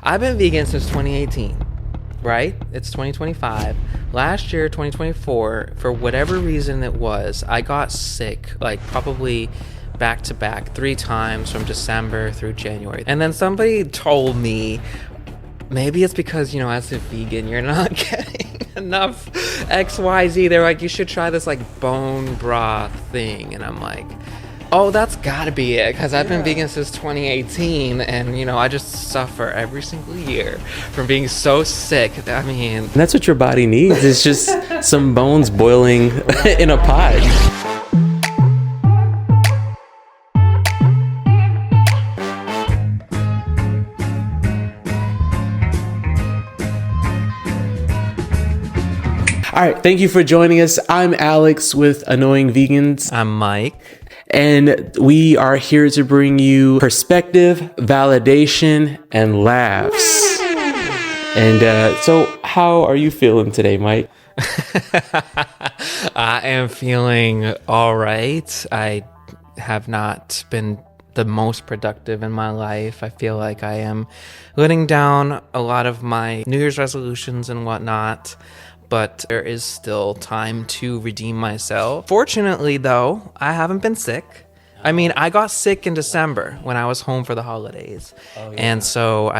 I've been vegan since 2018, right? It's 2025. Last year, 2024, for whatever reason it was, I got sick, like probably back to back 3 times from December through January. And then somebody told me, maybe it's because, as a vegan, you're not getting enough XYZ. They're like, you should try this like bone broth thing. And I'm like, oh, that's gotta be it, because I've been vegan since 2018, and I just suffer every single year from being so sick. I mean, that's what your body needs. It's just some bones boiling in a pot. All right, thank you for joining us. I'm Alex with Annoying Vegans. I'm Mike. And we are here to bring you perspective, validation, and laughs. And so how are you feeling today, Mike? I am feeling all right. I have not been the most productive in my life. I feel like I am letting down a lot of my New Year's resolutions and whatnot. But there is still time to redeem myself. Fortunately, though, I haven't been sick. I mean, I got sick in December when I was home for the holidays. Oh, yeah. And so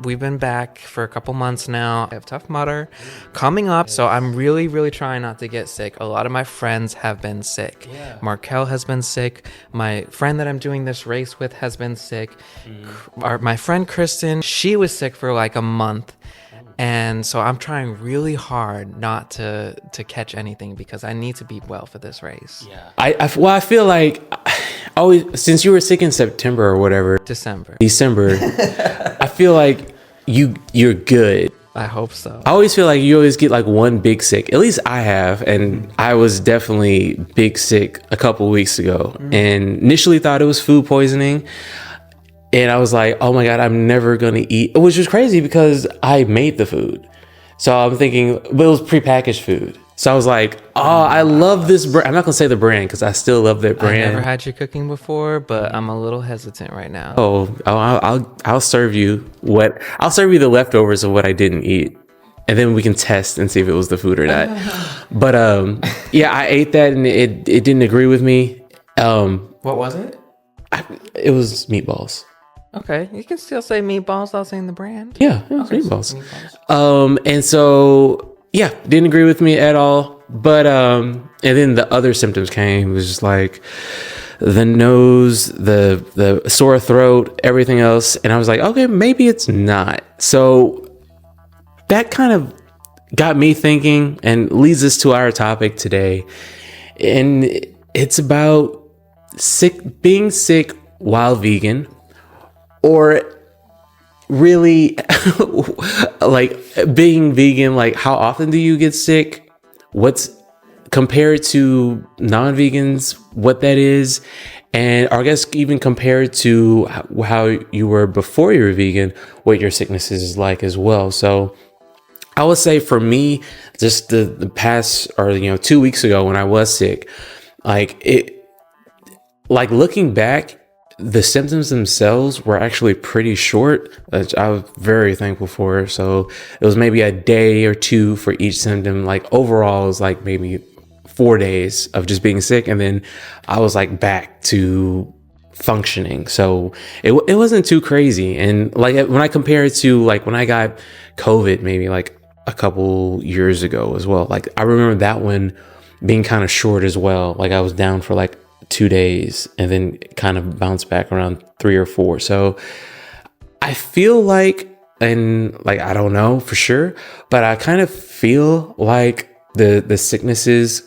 we've been back for a couple months now. I have Tough Mudder coming up, so I'm really, really trying not to get sick. A lot of my friends have been sick. Yeah. Markel has been sick. My friend that I'm doing this race with has been sick. My friend Kristen, she was sick for like a month. And so I'm trying really hard not to catch anything because I need to be well for this race. Yeah. I feel like always, since you were sick in September or whatever. December. I feel like you're good. I hope so. I always feel like you always get like one big sick. At least I have. And I was definitely big sick a couple weeks ago. And initially thought it was food poisoning. And I was like, oh my God, I'm never going to eat, which was crazy because I made the food. So I'm thinking, but it was prepackaged food. So I was like, oh, I love this brand. I'm not going to say the brand because I still love that brand. I never had you cooking before, but I'm a little hesitant right now. I'll serve you the leftovers of what I didn't eat. And then we can test and see if it was the food or not. But yeah, I ate that and it didn't agree with me. What was it? It was meatballs. Okay, you can still say meatballs without saying the brand. Yeah, it was meatballs. And so, yeah, didn't agree with me at all. But, and then the other symptoms came. It was just like the nose, the sore throat, everything else. And I was like, okay, maybe it's not. So that kind of got me thinking and leads us to our topic today. And it's about being sick while vegan, or really like being vegan, like how often do you get sick? What's compared to non-vegans, what that is, and I guess even compared to how you were before you were vegan, what your sickness is like as well. So I would say for me, just the past, or 2 weeks ago when I was sick, like looking back, the symptoms themselves were actually pretty short, which I was very thankful for. So it was maybe a day or two for each symptom. Like overall, it was like maybe 4 days of just being sick. And then I was like back to functioning. So it wasn't too crazy. And like when I compare it to like when I got COVID, maybe like a couple years ago as well, like I remember that one being kind of short as well. Like I was down for like 2 days and then kind of bounced back around 3 or 4. So I feel like, and like, I don't know for sure, but I kind of feel like the sicknesses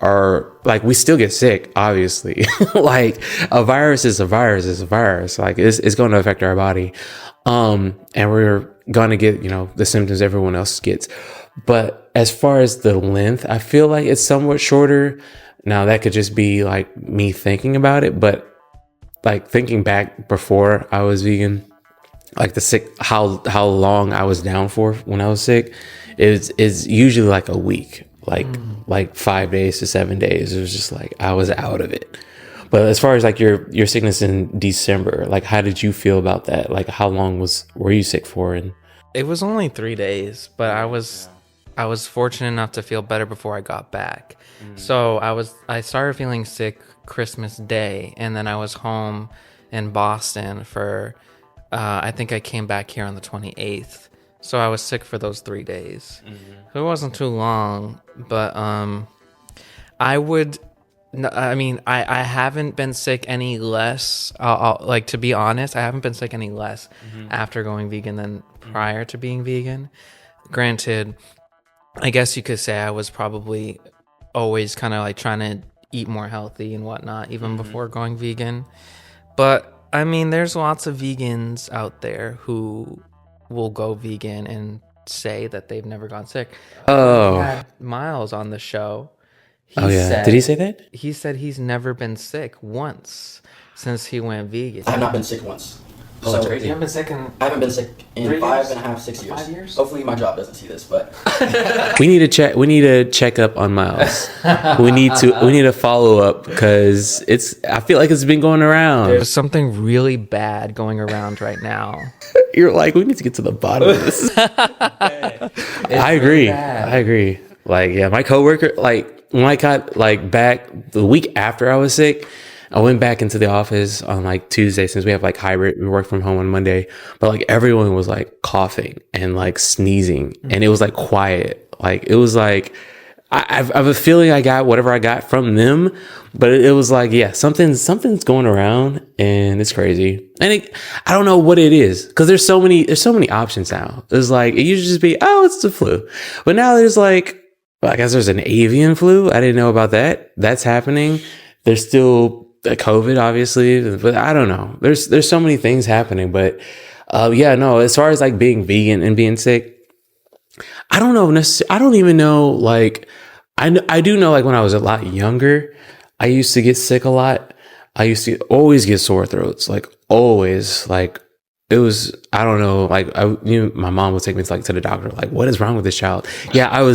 are like, we still get sick, obviously. Like a virus is a virus is a virus. Like it's going to affect our body. And we're going to get, the symptoms everyone else gets. But as far as the length, I feel like it's somewhat shorter. Now that could just be like me thinking about it, but like thinking back before I was vegan, like how long I was down for when I was sick is usually like a week, like 5 days to 7 days. It was just like I was out of it. But as far as like your sickness in December, like how did you feel about that? Like how long were you sick for? And It was only 3 days, but I was fortunate enough to feel better before I got back. So I started feeling sick Christmas Day, and then I was home in Boston for I think I came back here on the 28th. So I was sick for those 3 days. So it wasn't too long, but I would I mean, I haven't been sick any less. Like, to be honest, I haven't been sick any less after going vegan than prior to being vegan. Granted, I guess you could say I was probably always kind of like trying to eat more healthy and whatnot, even before going vegan. But I mean, there's lots of vegans out there who will go vegan and say that they've never gone sick. oh, We had Miles on the show. oh yeah, did he say that? He said he's never been sick once since he went vegan. I have not been sick once. Oh, that's crazy. You haven't been sick in I haven't been sick in 3 five years? and a half, 6 years. 5 years? Hopefully my job doesn't see this, but We need to check up on Miles. we need to follow up because I feel like it's been going around. There's something really bad going around right now. You're like, we need to get to the bottom of this. I agree. Like, yeah, my coworker, like when I got like back the week after I was sick, I went back into the office on like Tuesday, since we have like hybrid, we work from home on Monday, but like everyone was like coughing and like sneezing, and it was like quiet. Like it was like, I have a feeling I got whatever I got from them, but it was like, yeah, something's going around, and it's crazy. And I don't know what it is, because there's so many options now. It's like, it used to just be, oh, it's the flu. But now there's like, well, I guess there's an avian flu. I didn't know about that. That's happening. There's still COVID, obviously, but I don't know. There's so many things happening, but yeah, no, as far as like being vegan and being sick, I don't know necessarily. I don't even know. Like, I do know, like when I was a lot younger, I used to get sick a lot. I used to always get sore throats, like always. Like it was, I don't know. Like my mom would take me to the doctor. Like, what is wrong with this child? Yeah, I would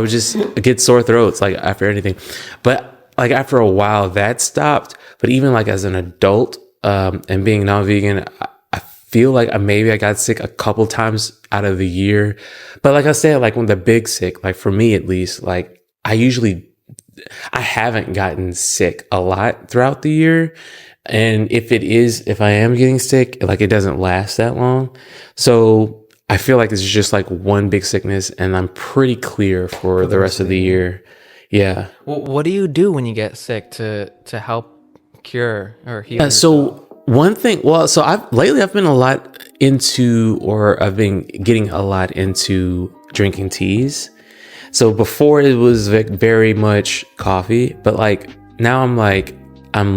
just get sore throats like after anything, but like after a while that stopped. But even like as an adult, and being non-vegan, I feel like maybe I got sick a couple times out of the year. But like I said, like when the big sick, like for me at least, like I haven't gotten sick a lot throughout the year. And if I am getting sick, like it doesn't last that long. So I feel like it's just like one big sickness, and I'm pretty clear for the rest of the year. Yeah. Well, what do you do when you get sick to help cure or heal yourself? So one thing, so I've been a lot into, or I've been getting a lot into drinking teas. So before it was very much coffee, but like now I'm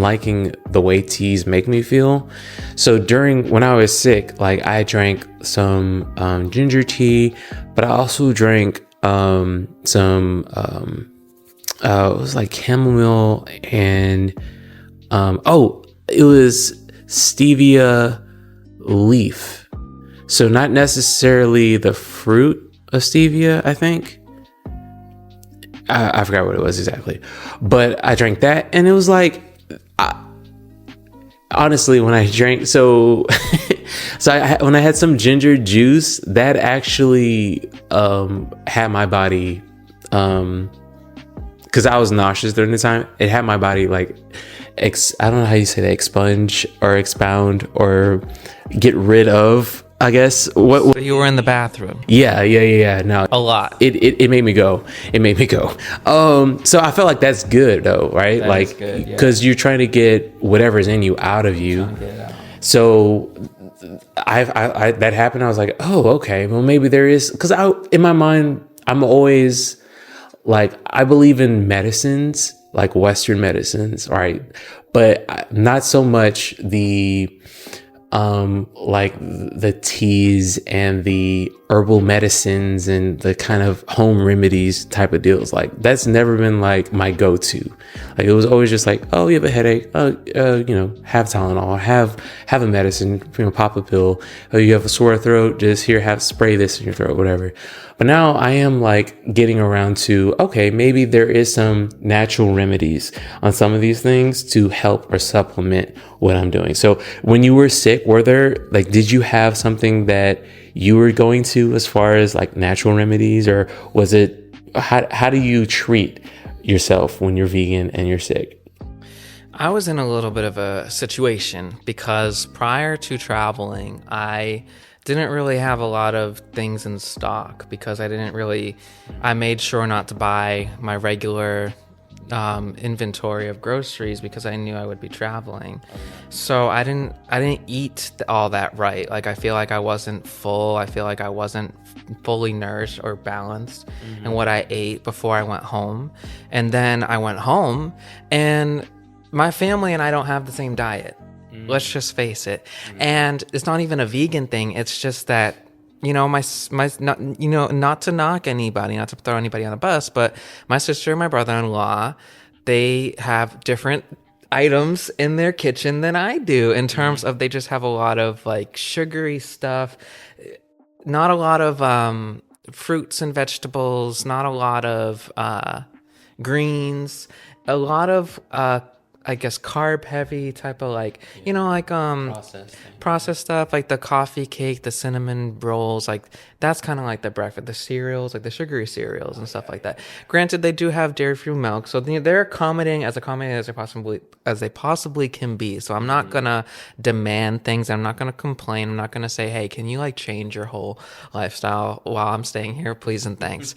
liking the way teas make me feel. So when I was sick, like I drank some ginger tea, but I also drank some it was like chamomile and it was stevia leaf. So not necessarily the fruit of stevia, I think. I forgot what it was exactly, but I drank that, and it was like, honestly, when I drank, when I had some ginger juice, that actually had my body, because I was nauseous during the time, it had my body like, I don't know how you say that, expunge or expound or get rid of, I guess. So you were in the bathroom? Yeah. No, A lot. It made me go. So I felt like that's good though, right? That like, is good, yeah. because you're trying to get whatever's in you out of you. So I that happened. I was like, oh, okay. Well, maybe there is, because in my mind, I'm always like, I believe in medicines, like Western medicines, right? But not so much the like the teas and the herbal medicines and the kind of home remedies type of deals. Like that's never been like my go-to. Like it was always just like, oh, you have a headache, have Tylenol, have a medicine, pop a pill. Oh, you have a sore throat, just here, have spray this in your throat, whatever. But now I am like getting around to, okay, maybe there is some natural remedies on some of these things to help or supplement what I'm doing. So when you were sick, did you have something that you were going to as far as like natural remedies, or was it, how do you treat yourself when you're vegan and you're sick? I was in a little bit of a situation because prior to traveling, I didn't really have a lot of things in stock because I made sure not to buy my regular inventory of groceries because I knew I would be traveling. So I didn't eat all that right. Like I feel like I wasn't full. I feel like I wasn't fully nourished or balanced in what I ate before I went home. And then I went home and my family and I don't have the same diet. Let's just face it. And it's not even a vegan thing. It's just that, not to knock anybody, not to throw anybody on a bus, but my sister and my brother-in-law, they have different items in their kitchen than I do in terms of they just have a lot of like sugary stuff, not a lot of fruits and vegetables, not a lot of greens, a lot of I guess carb heavy type of processed stuff, like the coffee cake, the cinnamon rolls, like that's kind of like the breakfast, the cereals, like the sugary cereals and stuff like that. Granted, they do have dairy-free milk, so they're accommodating as they possibly can be. So I'm not gonna demand things. I'm not gonna complain. I'm not gonna say, hey, can you like change your whole lifestyle while I'm staying here, please and thanks.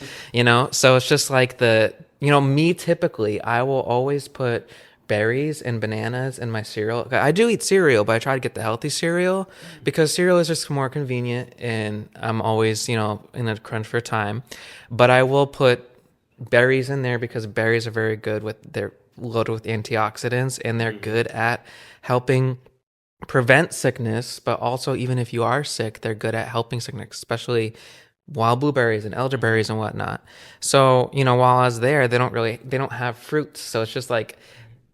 So it's just like me typically, I will always put berries and bananas in my cereal. I do eat cereal, but I try to get the healthy cereal because cereal is just more convenient and I'm always, in a crunch for time. But I will put berries in there because berries are very good they're loaded with antioxidants and they're good at helping prevent sickness, but also even if you are sick, they're good at helping sickness, especially wild blueberries and elderberries and whatnot. So, while I was there, they don't have fruits. So it's just like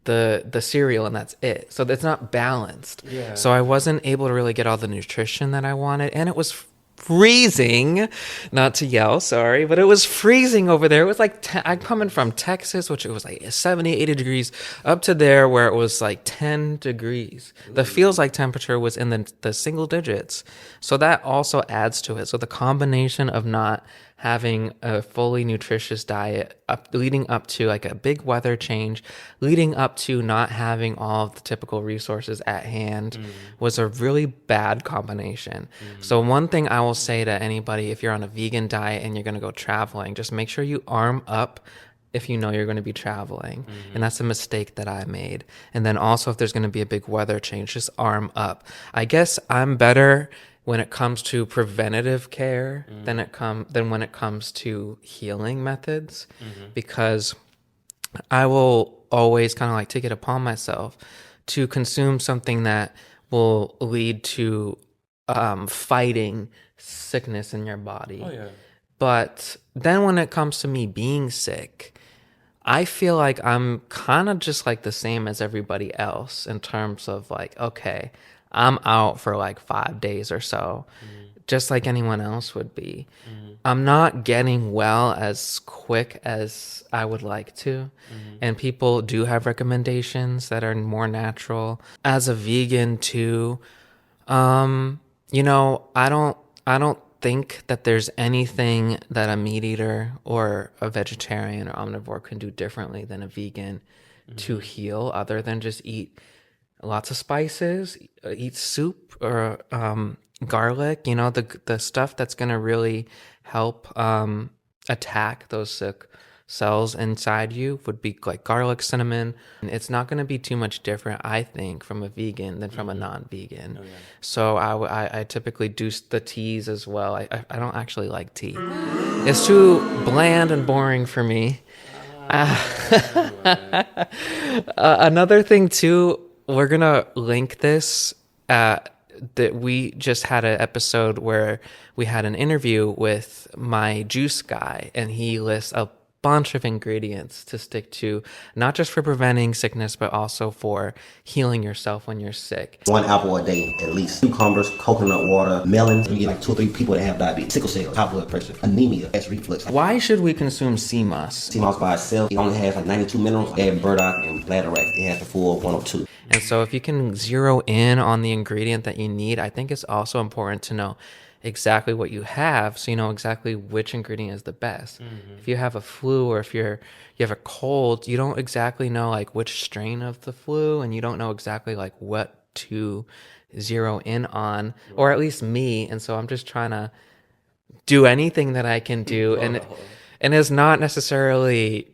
the cereal and that's it. So it's not balanced. Yeah. So I wasn't able to really get all the nutrition that I wanted. And it was freezing, not to yell, sorry, but it was freezing over there. It was like, I'm coming from Texas, which it was like 70, 80 degrees, up to there where it was like 10 degrees. The feels like temperature was in the single digits. So that also adds to it. So the combination of not having a fully nutritious diet leading up to like a big weather change, leading up to not having all of the typical resources at hand was a really bad combination. So one thing I will say to anybody, if you're on a vegan diet and you're going to go traveling, just make sure you arm up if you know you're going to be traveling. And that's a mistake that I made. And then also if there's going to be a big weather change, just arm up. I guess I'm better when it comes to preventative care than when it comes to healing methods, because I will always kind of like take it upon myself to consume something that will lead to fighting sickness in your body. Oh, yeah. But then when it comes to me being sick, I feel like I'm kind of just like the same as everybody else in terms of like, okay, I'm out for like 5 days or so, just like anyone else would be. I'm not getting well as quick as I would like to. And people do have recommendations that are more natural. As a vegan too, I don't think that there's anything that a meat eater or a vegetarian or omnivore can do differently than a vegan to heal, other than just eat lots of spices, eat soup or garlic, the stuff that's going to really help attack those sick cells inside you would be like garlic, cinnamon. It's not going to be too much different, I think, from a vegan than from a non-vegan. Oh, yeah. So I typically do the teas as well. I don't actually like tea. It's too bland and boring for me. Another thing too, we're going to link this that we just had an episode where we had an interview with my juice guy, and he lists a bunch of ingredients to stick to, not just for preventing sickness, but also for healing yourself when you're sick. 1 apple a day, at least. Cucumbers, coconut water, melons. You get like 2 or 3 people that have diabetes, sickle cell, high blood pressure, anemia, acid reflux. Why should we consume sea moss? Sea moss by itself, it only has like 92 minerals. Add burdock and bladderwrack, it has the full 102. And so if you can zero in on the ingredient that you need, I think it's also important to know exactly what you have, so you know exactly which ingredient is the best. If you have a flu, or if you have a cold, you don't exactly know like which strain of the flu, and you don't know exactly like what to zero in on, or at least me. And so I'm just trying to do anything that I can do, and it's not necessarily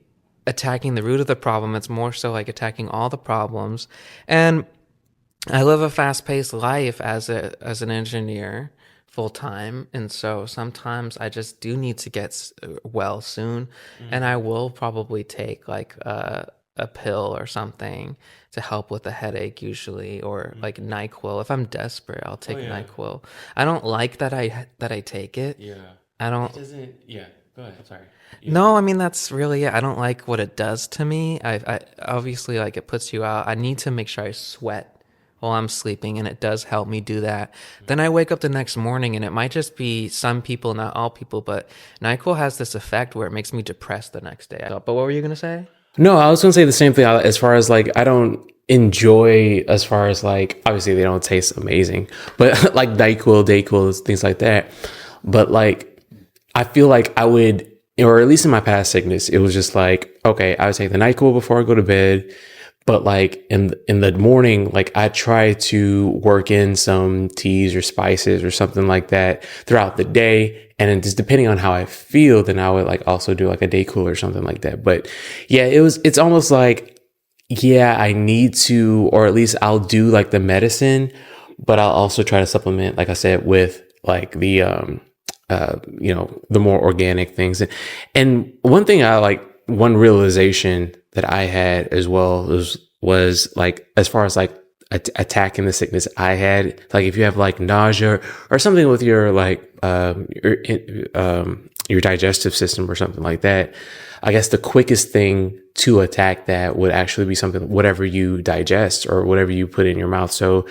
attacking the root of the problem. It's more so like attacking all the problems. And I live a fast-paced life as an engineer full time, and so sometimes I just do need to get well soon, and I will probably take like a pill or something to help with a headache usually, or like NyQuil. If I'm desperate, I'll take NyQuil. I don't like that I take it. I don't. It doesn't. Yeah. Go ahead. I'm sorry. No, I mean, that's really it. I don't like what it does to me. I obviously, like, it puts you out. I need to make sure I sweat while I'm sleeping, and it does help me do that. Then I wake up the next morning, and it might just be some people, not all people, but NyQuil has this effect where it makes me depressed the next day. But what were you going to say? No, I was going to say the same thing as far as like, I don't enjoy, as far as like, obviously they don't taste amazing, but like NyQuil, Dayquil, things like that. But like, I feel like I would, or at least in my past sickness, it was just like, okay, I would take the NyQuil before I go to bed. But like in the morning, like I try to work in some teas or spices or something like that throughout the day. And then just depending on how I feel, then I would like also do like a Dayquil or something like that. But yeah, it's almost like, yeah, I need to, or at least I'll do like the medicine, but I'll also try to supplement, like I said, with like the, the more organic things. And one thing one realization that I had as well was like, as far as like attacking the sickness I had, like if you have like nausea or something with your like, your digestive system or something like that, I guess the quickest thing to attack that would actually be something, whatever you digest or whatever you put in your mouth. So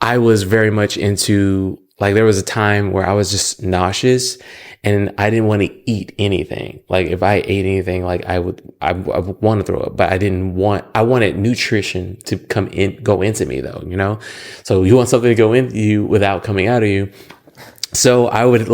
I was very much into, like, there was a time where I was just nauseous and I didn't want to eat anything. Like if I ate anything, like I would want to throw up, but I wanted nutrition to go into me though, you know? So you want something to go into you without coming out of you. So I would it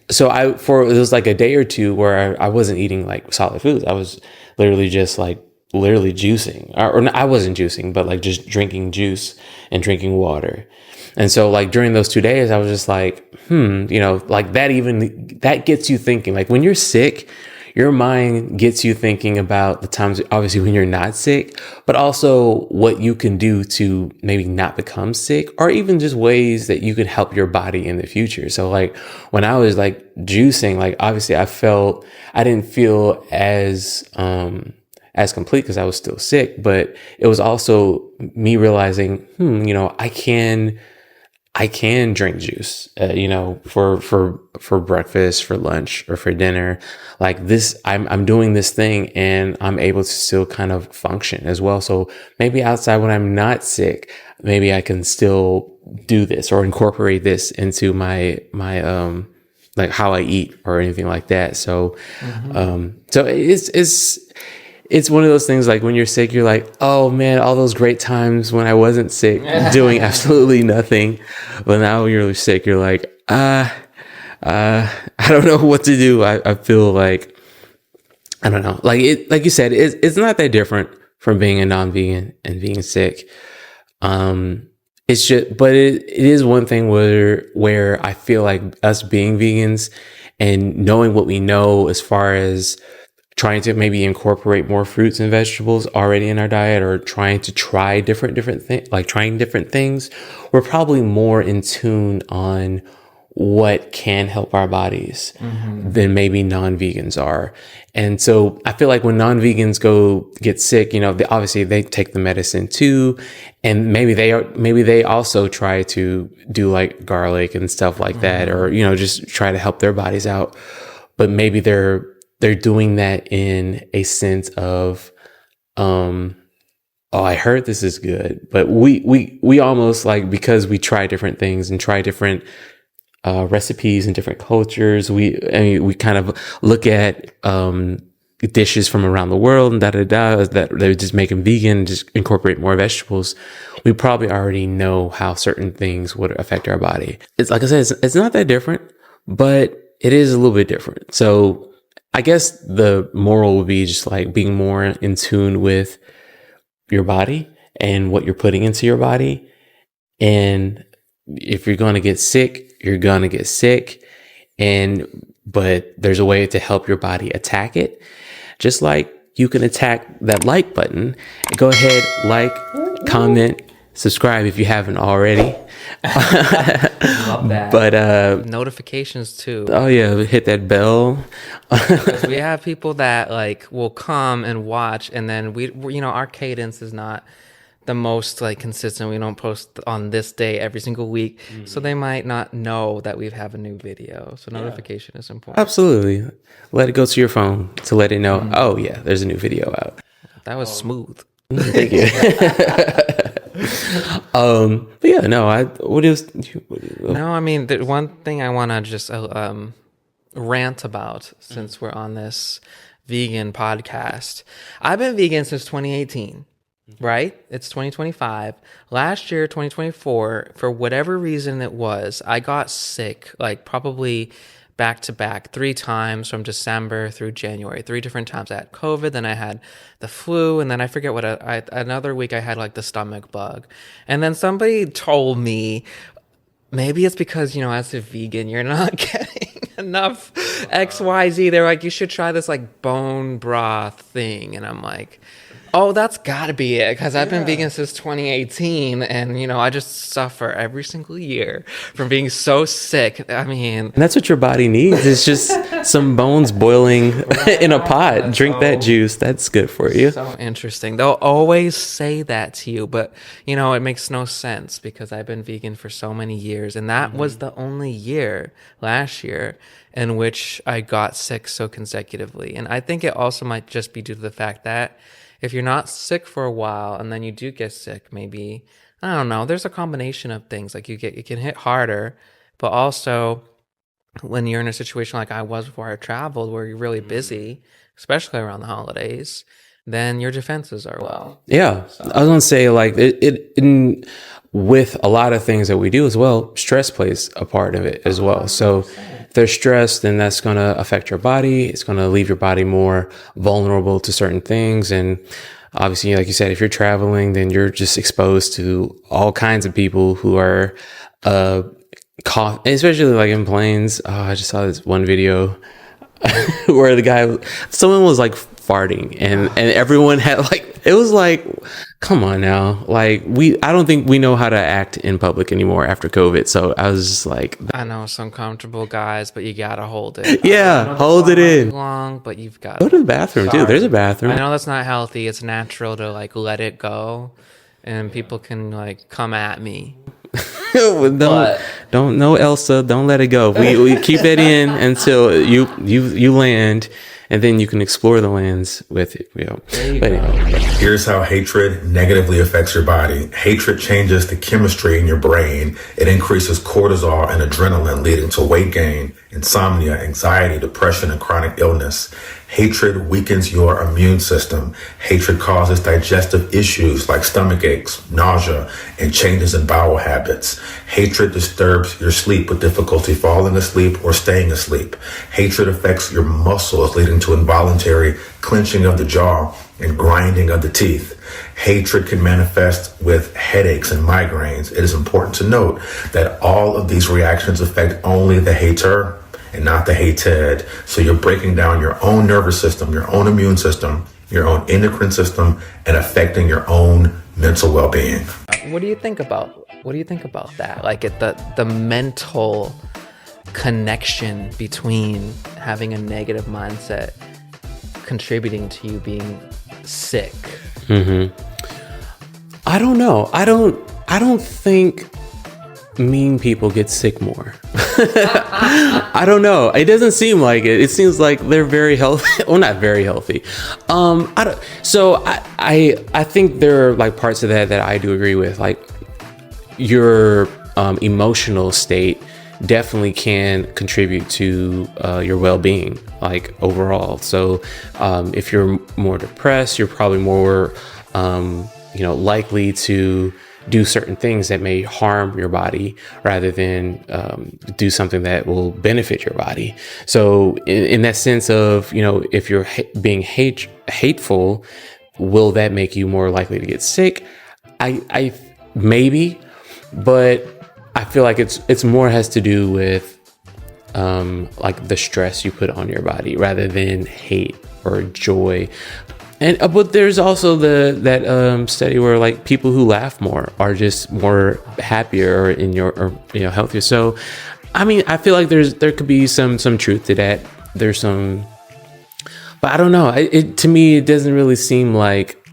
was like a day or two where I wasn't eating like solid foods. I was literally just like juicing, or I wasn't juicing, but like just drinking juice and drinking water. And so like during those 2 days, I was just like, like that gets you thinking. Like when you're sick, your mind gets you thinking about the times, obviously, when you're not sick, but also what you can do to maybe not become sick, or even just ways that you can help your body in the future. So like when I was like juicing, like obviously I didn't feel as complete because I was still sick, but it was also me realizing, I can drink juice, for breakfast, for lunch, or for dinner. Like this, I'm doing this thing and I'm able to still kind of function as well. So maybe outside when I'm not sick, maybe I can still do this or incorporate this into my like how I eat or anything like that. So, so it's one of those things, like when you're sick, you're like, oh man, all those great times when I wasn't sick, doing absolutely nothing. But now when you're sick, you're like, I don't know what to do. I feel like, I don't know. Like like you said, it's not that different from being a non-vegan and being sick. It's just, but it is one thing where I feel like us being vegans and knowing what we know as far as trying to maybe incorporate more fruits and vegetables already in our diet, or trying to try different things, like trying different things, we're probably more in tune on what can help our bodies than maybe non-vegans are. And so I feel like when non-vegans go get sick, you know, obviously they take the medicine too. And maybe they also try to do like garlic and stuff like that, or, you know, just try to help their bodies out. But maybe they're doing that in a sense of, oh, I heard this is good. But we almost like, because we try different things and try different recipes and different cultures, we kind of look at dishes from around the world and that they're just making vegan, just incorporate more vegetables. We probably already know how certain things would affect our body. It's like I said, it's not that different, but it is a little bit different. So I guess the moral would be just like being more in tune with your body and what you're putting into your body. And if you're going to get sick, you're going to get sick. But there's a way to help your body attack it. Just like you can attack that like button. Go ahead, like, comment, subscribe if you haven't already. Love that. But notifications too. Oh yeah, hit that bell. Because we have people that like will come and watch, and then we you know, our cadence is not the most like consistent. We don't post on this day every single week, so they might not know that we have a new video. So notification is important. Absolutely. Let it go to your phone to let it know, oh yeah, there's a new video out. That was smooth. Thank you. But yeah, no, No, I mean, the one thing I want to just rant about, since we're on this vegan podcast. I've been vegan since 2018. Right? It's 2025. Last year, 2024, for whatever reason it was, I got sick, like probably back to back 3 times from December through January. 3 different times. I had COVID, then I had the flu, and then I forget what another week I had like the stomach bug. And then somebody told me, maybe it's because, you know, as a vegan, you're not getting enough XYZ. They're like, you should try this like bone broth thing. And I'm like, oh, that's gotta be it, because I've been vegan since 2018, and you know, I just suffer every single year from being so sick. I mean, and that's what your body needs. It's just some bones boiling in a pot. Drink that juice. That's good for you. So interesting. They'll always say that to you, but you know, it makes no sense because I've been vegan for so many years, and that was the only year last year in which I got sick so consecutively. And I think it also might just be due to the fact that if you're not sick for a while and then you do get sick, maybe, I don't know, there's a combination of things. Like it can hit harder, but also when you're in a situation like I was before I traveled, where you're really busy, especially around the holidays, then your defenses are low. Yeah. So. I was going to say, like, with a lot of things that we do as well, stress plays a part of it as well. So if there's stress, then that's going to affect your body. It's going to leave your body more vulnerable to certain things. And obviously, like you said, if you're traveling, then you're just exposed to all kinds of people who are, especially like in planes. Oh, I just saw this one video where someone was like farting and everyone had like, it was like, come on now. Like I don't think we know how to act in public anymore after COVID. So I was just like, I know it's uncomfortable, guys, but you gotta hold it. Yeah, hold it in. Long, but you've got to go to the bathroom, dude. There's a bathroom. I know that's not healthy. It's natural to like let it go, and people can like come at me. Don't no Elsa, don't let it go. We keep it in until you land, and then you can explore the lands with it. You know. But anyway. Here's how hatred negatively affects your body. Hatred changes the chemistry in your brain. It increases cortisol and adrenaline, leading to weight gain, insomnia, anxiety, depression, and chronic illness. Hatred weakens your immune system. Hatred causes digestive issues like stomach aches, nausea, and changes in bowel habits. Hatred disturbs your sleep with difficulty falling asleep or staying asleep. Hatred affects your muscles, leading to involuntary clenching of the jaw and grinding of the teeth. Hatred can manifest with headaches and migraines. It is important to note that all of these reactions affect only the hater and not the hated. So you're breaking down your own nervous system, your own immune system, your own endocrine system, and affecting your own mental well-being. What do you think about that? Like the mental connection between having a negative mindset contributing to you being sick? I don't know. I don't think mean people get sick more. I don't know. It doesn't seem like it. It seems like they're very healthy. Well, not very healthy. I think there are like parts of that I do agree with. Like your emotional state definitely can contribute to your well-being, like overall. So if you're more depressed, you're probably more likely to do certain things that may harm your body rather than do something that will benefit your body. So in that sense of, if you're being hateful, will that make you more likely to get sick? I maybe, but I feel like it's more has to do with like the stress you put on your body rather than hate or joy. And but there's also that study where like people who laugh more are just more happier or healthier. So I mean, I feel like there could be some truth to that. There's some, but I don't know. To me, it doesn't really seem like,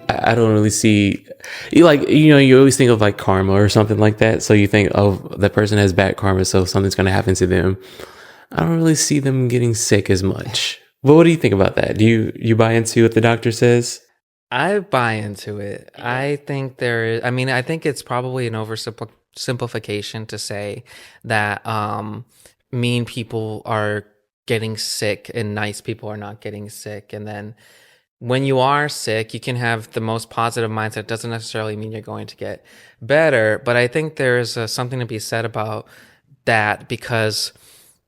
I don't really see, you always think of like karma or something like that. So you think, oh, that person has bad karma, so something's going to happen to them. I don't really see them getting sick as much. But what do you think about that? Do you buy into what the doctor says? I buy into it. I think I think it's probably an oversimplification to say that mean people are getting sick and nice people are not getting sick. And then when you are sick, you can have the most positive mindset. It doesn't necessarily mean you're going to get better. But I think there's something to be said about that, because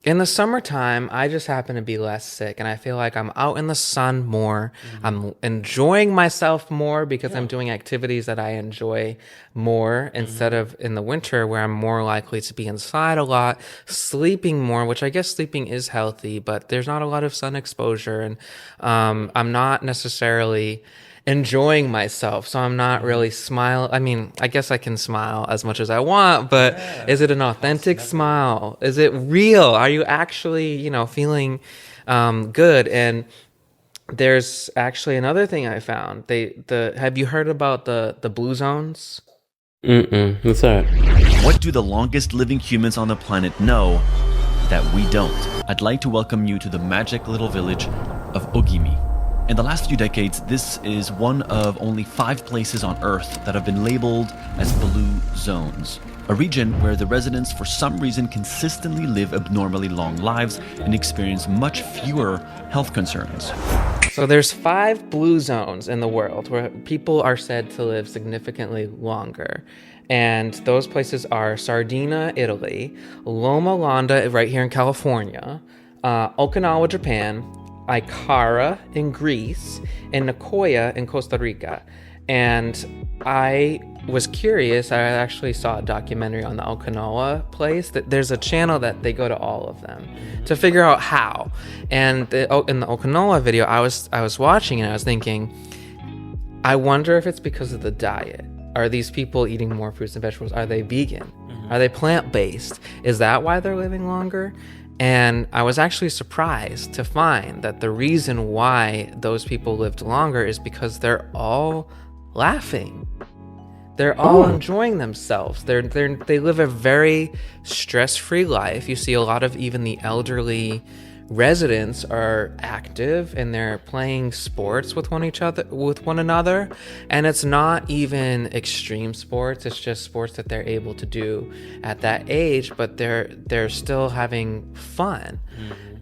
in the summertime, I just happen to be less sick, and I feel like I'm out in the sun more. I'm enjoying myself more because I'm doing activities that I enjoy more instead of in the winter where I'm more likely to be inside a lot, sleeping more, which I guess sleeping is healthy, but there's not a lot of sun exposure, and I'm not necessarily enjoying myself, so I'm not really I mean, I guess I can smile as much as I want, but is it an authentic smile? Is it real? Are you actually feeling good? And there's actually another thing I found. Have you heard about the blue zones? What's that? What do the longest living humans on the planet know that we don't? I'd like to welcome you to the magic little village of Ogimi. In the last few decades, this is one of only 5 places on Earth that have been labeled as blue zones, a region where the residents for some reason consistently live abnormally long lives and experience much fewer health concerns. So there's 5 blue zones in the world where people are said to live significantly longer. And those places are Sardinia, Italy, Loma Londa right here in California, Okinawa, Japan, Ikara in Greece, and Nicoya in Costa Rica. And I was curious. I actually saw a documentary on the Okinawa place. That there's a channel that they go to all of them to figure out how. And in the Okinawa video, I was watching and I was thinking, I wonder if it's because of the diet. Are these people eating more fruits and vegetables? Are they vegan? Are they plant-based? Is that why they're living longer? And I was actually surprised to find that the reason why those people lived longer is because they're all laughing. They're all enjoying themselves. They live a very stress-free life. You see a lot of even the elderly residents are active and they're playing sports with one another, and it's not even extreme sports. It's just sports that they're able to do at that age, but they're still having fun.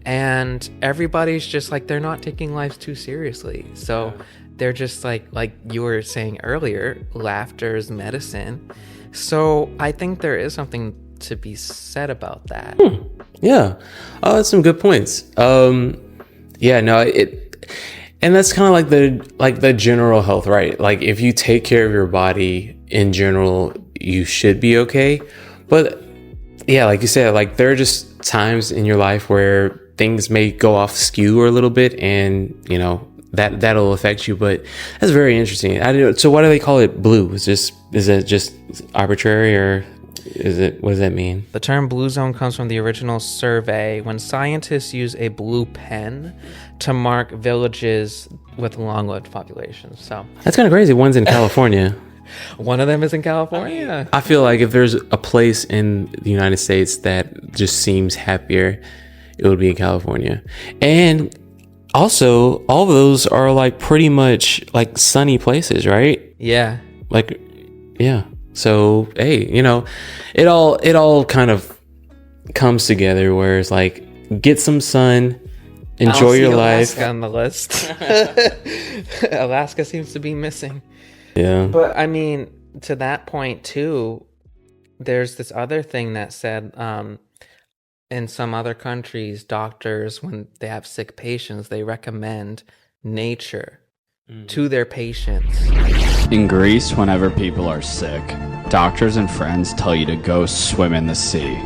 And everybody's just like, they're not taking life too seriously. So they're just like you were saying earlier, laughter is medicine. So I think there is something to be said about that. Yeah. Oh, that's some good points. And that's kind of like the general health, right? Like if you take care of your body in general, you should be okay. But yeah, like you said, like there are just times in your life where things may go off skew or a little bit, and that'll affect you. But that's very interesting. So why do they call it blue? Is it just arbitrary, or? What does that mean? The term blue zone comes from the original survey when scientists use a blue pen to mark villages with long-lived populations. So That's kind of crazy. One's in California. one of them is in California. I feel like if there's a place in the United States that just seems happier, it would be in California. And also, all of those are like pretty much like sunny places, right? Yeah. Like, yeah. So, hey, it all kind of comes together where it's like, get some sun, enjoy your life. Alaska on the list. Alaska seems to be missing. Yeah. But I mean, to that point too, there's this other thing that said in some other countries, doctors, when they have sick patients, they recommend nature to their patients. In Greece, whenever people are sick, doctors and friends tell you to go swim in the sea.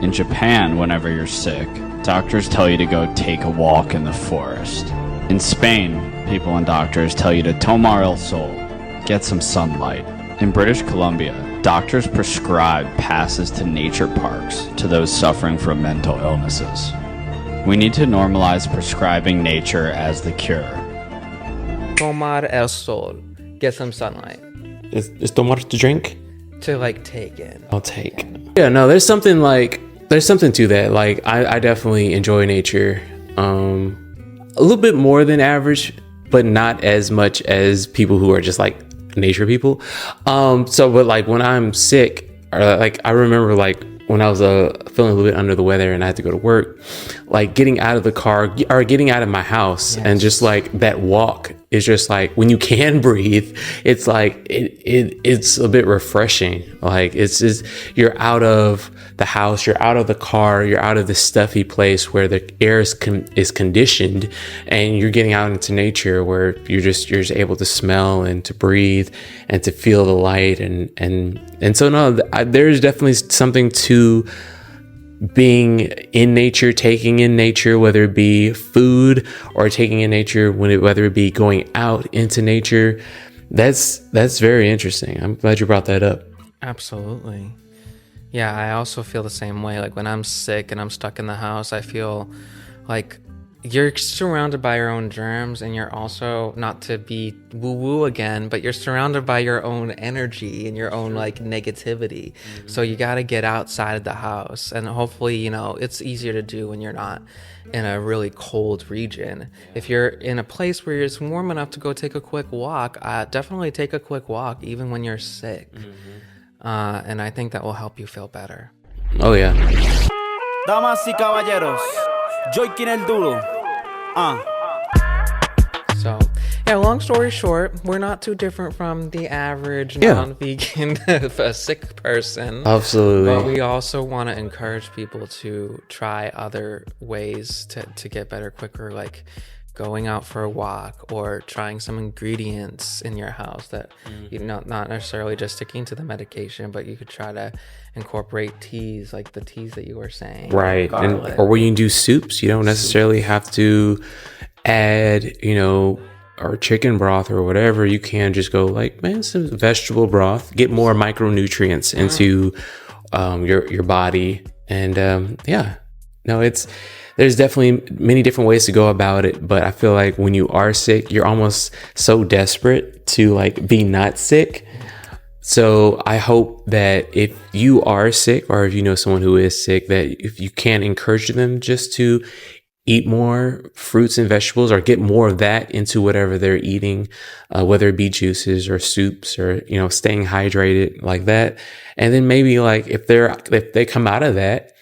In Japan, whenever you're sick, doctors tell you to go take a walk in the forest. In Spain, people and doctors tell you to tomar el sol, get some sunlight. In British Columbia, doctors prescribe passes to nature parks to those suffering from mental illnesses. We need to normalize prescribing nature as the cure. Tomar el sol, get some sunlight Is tomar to drink? to like take in. I'll take. Yeah, no, there's something to that. Like, I definitely enjoy nature. A little bit more than average, but not as much as people who are just like nature people. But like when I'm sick, or like I remember like when I was feeling a little bit under the weather and I had to go to work, like getting out of the car or getting out of my house, and just like that walk is just like, when you can breathe, it's like it's a bit refreshing. Like, it's just, you're out of the house, you're out of the car, you're out of this stuffy place where the air is conditioned, and you're getting out into nature where you're just able to smell and to breathe and to feel the light, and so no, there's definitely something to being in nature, taking in nature, whether it be food or taking in nature, whether it be going out into nature. That's very interesting. I'm glad you brought that up. Absolutely. Yeah, I also feel the same way. Like when I'm sick and I'm stuck in the house, I feel like you're surrounded by your own germs, and you're also, not to be woo-woo again, but you're surrounded by your own energy and your own like negativity. So you got to get outside of the house, and hopefully, it's easier to do when you're not in a really cold region. If you're in a place where it's warm enough to go take a quick walk, definitely take a quick walk even when you're sick. And I think that will help you feel better. Oh yeah. Damas y caballeros, Joikin el Duro. So, yeah, long story short, we're not too different from the average non-vegan sick person. Absolutely. But we also want to encourage people to try other ways to get better quicker, like going out for a walk or trying some ingredients in your house that not necessarily just sticking to the medication, but you could try to incorporate teas, like the teas that you were saying, right? Or when you do soups, you don't necessarily have to add or chicken broth or whatever. You can just go like, some vegetable broth, get more micronutrients into your body. And there's definitely many different ways to go about it, but I feel like when you are sick, you're almost so desperate to like be not sick. So I hope that if you are sick, or if you know someone who is sick, that if you can encourage them just to eat more fruits and vegetables, or get more of that into whatever they're eating, whether it be juices or soups, or staying hydrated like that. And then maybe like if they come out of that,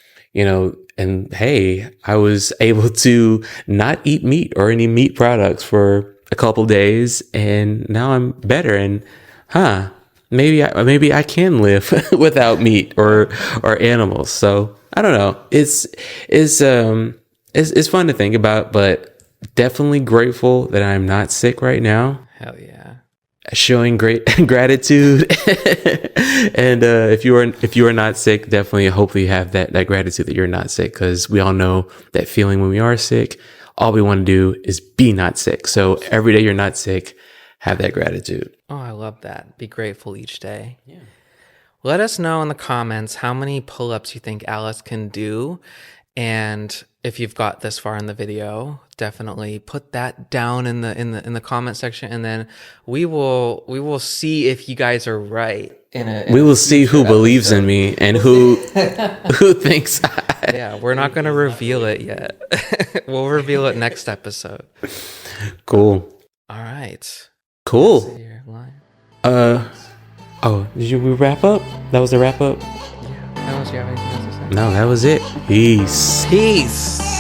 and hey, I was able to not eat meat or any meat products for a couple days, and now I'm better, and maybe I can live without meat or animals. So I don't know. It's fun to think about, but definitely grateful that I'm not sick right now. Hell yeah. Showing great gratitude. And if you are not sick, definitely hopefully have that gratitude that you're not sick, because we all know that feeling when we are sick. All we want to do is be not sick. So every day you're not sick, have that gratitude. Oh, I love that. Be grateful each day. Yeah. let us know in the comments how many pull-ups you think Alice can do. And if you've got this far in the video, definitely put that down in the comment section, and then we will see if you guys are right. We will see who believes in me and who thinks Yeah, we're not going to reveal it yet. We'll reveal it next episode. Cool. All right. Cool. See your line. We wrap up? That was the wrap up? Yeah. Do you have anything else to say? No, that was it. Peace. Peace.